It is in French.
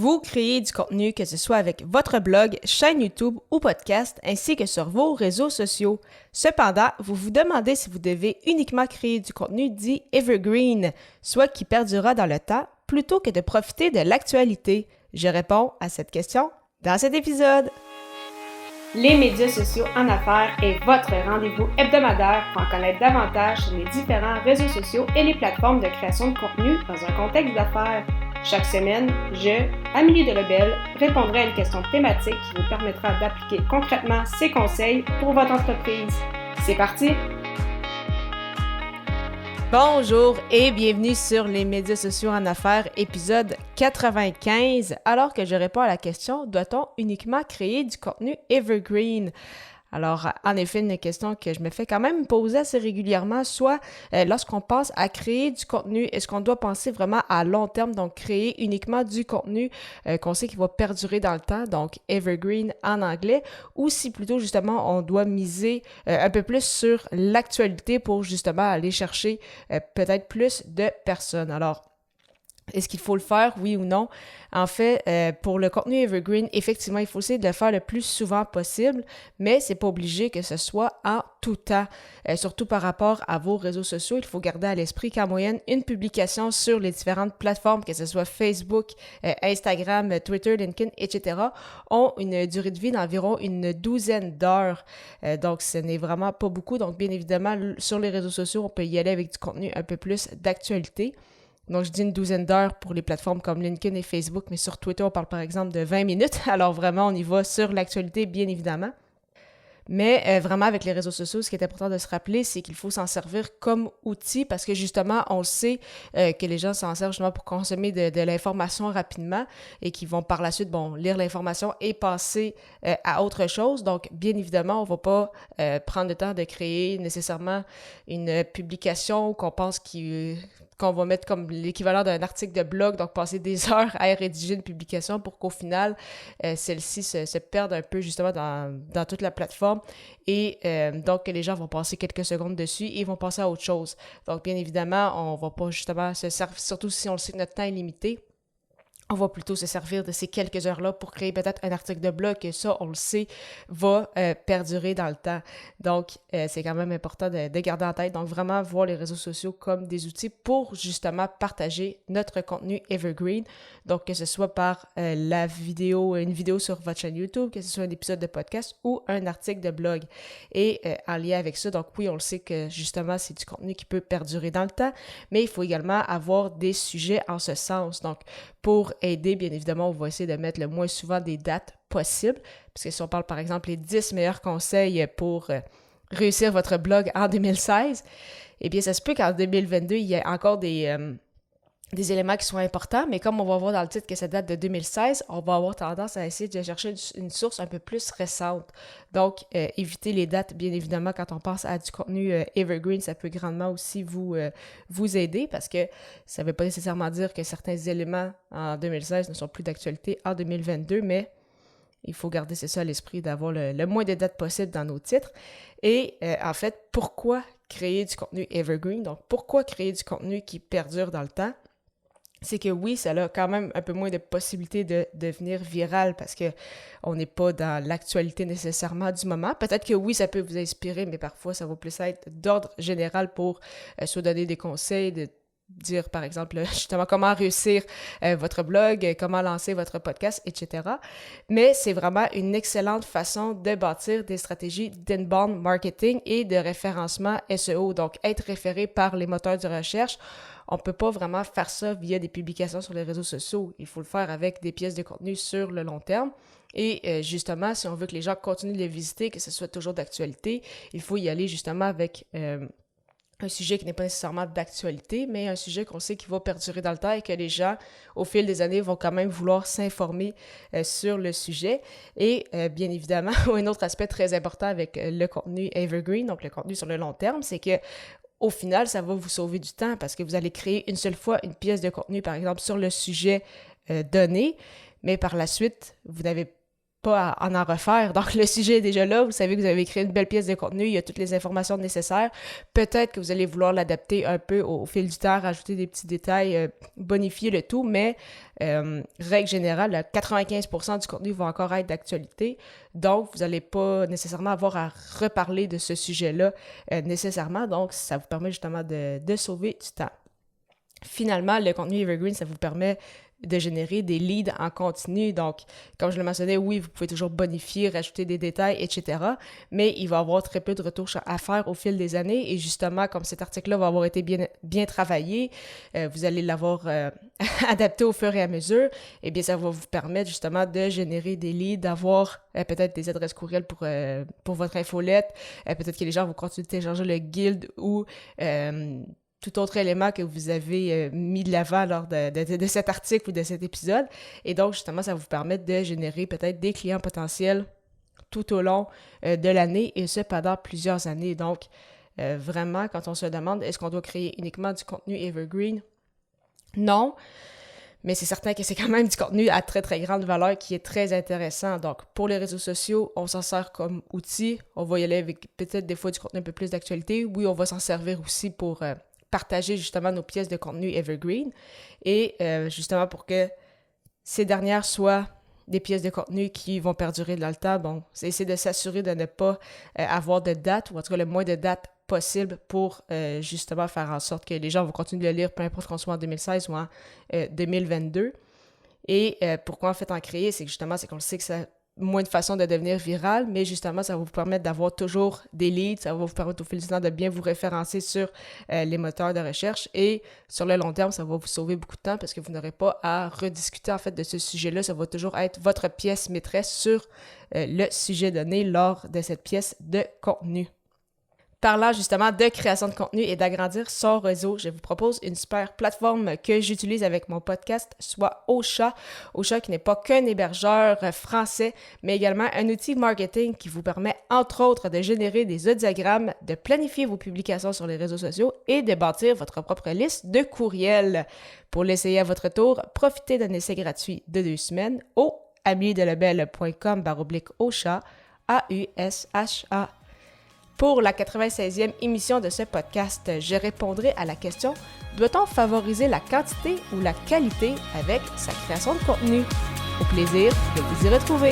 Vous créez du contenu, que ce soit avec votre blog, chaîne YouTube ou podcast, ainsi que sur vos réseaux sociaux. Cependant, vous vous demandez si vous devez uniquement créer du contenu dit evergreen, soit qui perdurera dans le temps, plutôt que de profiter de l'actualité. Je réponds à cette question dans cet épisode. Les médias sociaux en affaires est votre rendez-vous hebdomadaire pour en connaître davantage sur les différents réseaux sociaux et les plateformes de création de contenu dans un contexte d'affaires. Chaque semaine, je, Amélie Delobel, répondrai à une question thématique qui vous permettra d'appliquer concrètement ces conseils pour votre entreprise. C'est parti! Bonjour et bienvenue sur les médias sociaux en affaires, épisode 95. Alors que je réponds à la question, doit-on uniquement créer du contenu evergreen? Alors, en effet, une question que je me fais quand même poser assez régulièrement, soit lorsqu'on pense à créer du contenu, est-ce qu'on doit penser vraiment à long terme, donc créer uniquement du contenu qu'on sait qu'il va perdurer dans le temps, donc evergreen en anglais, ou si plutôt justement on doit miser un peu plus sur l'actualité pour justement aller chercher peut-être plus de personnes. Alors, est-ce qu'il faut le faire, oui ou non? En fait, pour le contenu evergreen, effectivement, il faut essayer de le faire le plus souvent possible, mais c'est pas obligé que ce soit en tout temps. Surtout par rapport à vos réseaux sociaux, il faut garder à l'esprit qu'en moyenne, une publication sur les différentes plateformes, que ce soit Facebook, Instagram, Twitter, LinkedIn, etc., ont une durée de vie d'environ une douzaine d'heures. Donc, ce n'est vraiment pas beaucoup. Donc, bien évidemment, sur les réseaux sociaux, on peut y aller avec du contenu un peu plus d'actualité. Donc, je dis une douzaine d'heures pour les plateformes comme LinkedIn et Facebook, mais sur Twitter, on parle par exemple de 20 minutes. Alors vraiment, on y va sur l'actualité, bien évidemment. Mais vraiment, avec les réseaux sociaux, ce qui est important de se rappeler, c'est qu'il faut s'en servir comme outil parce que justement, on sait que les gens s'en servent justement pour consommer de l'information rapidement et qu'ils vont par la suite, lire l'information et passer à autre chose. Donc, bien évidemment, on ne va pas prendre le temps de créer nécessairement une publication qu'on pense qu'on va mettre comme l'équivalent d'un article de blog, donc passer des heures à rédiger une publication pour qu'au final, celle-ci se perde un peu justement dans toute la plateforme et donc que les gens vont passer quelques secondes dessus et vont passer à autre chose. Donc bien évidemment, on va pas justement se servir, surtout si on le sait que notre temps est limité, on va plutôt se servir de ces quelques heures-là pour créer peut-être un article de blog et ça, on le sait, va perdurer dans le temps. Donc, c'est quand même important de garder en tête. Donc, vraiment voir les réseaux sociaux comme des outils pour justement partager notre contenu evergreen. Donc, que ce soit par une vidéo sur votre chaîne YouTube, que ce soit un épisode de podcast ou un article de blog. Et en lien avec ça, donc oui, on le sait que justement, c'est du contenu qui peut perdurer dans le temps, mais il faut également avoir des sujets en ce sens. Donc, pour aider, bien évidemment, on va essayer de mettre le moins souvent des dates possibles, parce que si on parle par exemple les 10 meilleurs conseils pour réussir votre blog en 2016, eh bien ça se peut qu'en 2022, il y ait encore des éléments qui sont importants, mais comme on va voir dans le titre que ça date de 2016, on va avoir tendance à essayer de chercher une source un peu plus récente. Donc, éviter les dates, bien évidemment, quand on pense à du contenu evergreen, ça peut grandement aussi vous aider parce que ça ne veut pas nécessairement dire que certains éléments en 2016 ne sont plus d'actualité en 2022, mais il faut garder, c'est ça, à l'esprit d'avoir le moins de dates possible dans nos titres. Et en fait, pourquoi créer du contenu evergreen? Donc, pourquoi créer du contenu qui perdure dans le temps? C'est que oui, ça a quand même un peu moins de possibilités de devenir viral parce que on n'est pas dans l'actualité nécessairement du moment. Peut-être que oui, ça peut vous inspirer, mais parfois, ça va plus être d'ordre général pour se donner des conseils, de dire, par exemple, justement, comment réussir votre blog, comment lancer votre podcast, etc. Mais c'est vraiment une excellente façon de bâtir des stratégies d'inbound marketing et de référencement SEO, donc être référé par les moteurs de recherche. On ne peut pas vraiment faire ça via des publications sur les réseaux sociaux. Il faut le faire avec des pièces de contenu sur le long terme. Et justement, si on veut que les gens continuent de les visiter, que ce soit toujours d'actualité, il faut y aller justement avec un sujet qui n'est pas nécessairement d'actualité, mais un sujet qu'on sait qui va perdurer dans le temps et que les gens, au fil des années, vont quand même vouloir s'informer sur le sujet. Et bien évidemment, un autre aspect très important avec le contenu evergreen, donc le contenu sur le long terme, c'est que au final, ça va vous sauver du temps parce que vous allez créer une seule fois une pièce de contenu, par exemple, sur le sujet donné, mais par la suite, vous n'avez pas à en refaire. Donc, le sujet est déjà là. Vous savez que vous avez créé une belle pièce de contenu. Il y a toutes les informations nécessaires. Peut-être que vous allez vouloir l'adapter un peu au fil du temps, rajouter des petits détails, bonifier le tout, mais règle générale, 95% du contenu va encore être d'actualité. Donc, vous n'allez pas nécessairement avoir à reparler de ce sujet-là nécessairement. Donc, ça vous permet justement de sauver du temps. Finalement, le contenu Evergreen, ça vous permet de générer des leads en continu. Donc, comme je le mentionnais, oui, vous pouvez toujours bonifier, rajouter des détails, etc. Mais il va y avoir très peu de retours à faire au fil des années. Et justement, comme cet article-là va avoir été bien travaillé, vous allez l'avoir adapté au fur et à mesure, eh bien, ça va vous permettre justement de générer des leads, d'avoir peut-être des adresses courriels pour votre infolette. Peut-être que les gens vont continuer de télécharger le guild ou tout autre élément que vous avez mis de l'avant lors de cet article ou de cet épisode. Et donc, justement, ça va vous permettre de générer peut-être des clients potentiels tout au long de l'année et ce, pendant plusieurs années. Donc, vraiment, quand on se demande, est-ce qu'on doit créer uniquement du contenu Evergreen? Non, mais c'est certain que c'est quand même du contenu à très, très grande valeur qui est très intéressant. Donc, pour les réseaux sociaux, on s'en sert comme outil. On va y aller avec peut-être des fois du contenu un peu plus d'actualité. Oui, on va s'en servir aussi pour partager justement nos pièces de contenu Evergreen et justement pour que ces dernières soient des pièces de contenu qui vont perdurer dans le temps. Bon, c'est essayer de s'assurer de ne pas avoir de date, ou en tout cas le moins de dates possible pour justement faire en sorte que les gens vont continuer de le lire, peu importe qu'on soit en 2016 ou en 2022. Et pourquoi en fait en créer, c'est que justement, c'est qu'on le sait que ça moins de façons de devenir viral, mais justement, ça va vous permettre d'avoir toujours des leads, ça va vous permettre au fil du temps de bien vous référencer sur les moteurs de recherche et sur le long terme, ça va vous sauver beaucoup de temps parce que vous n'aurez pas à rediscuter en fait de ce sujet-là, ça va toujours être votre pièce maîtresse sur le sujet donné lors de cette pièce de contenu. Parlant justement de création de contenu et d'agrandir son réseau, je vous propose une super plateforme que j'utilise avec mon podcast, soit Ocha. Ocha qui n'est pas qu'un hébergeur français, mais également un outil marketing qui vous permet entre autres de générer des audiogrammes, de planifier vos publications sur les réseaux sociaux et de bâtir votre propre liste de courriels. Pour l'essayer à votre tour, profitez d'un essai gratuit de 2 semaines au ameliedelebel.com/Ocha, AUSHA. Pour la 96e émission de ce podcast, je répondrai à la question « Doit-on favoriser la quantité ou la qualité avec sa création de contenu? » Au plaisir de vous y retrouver!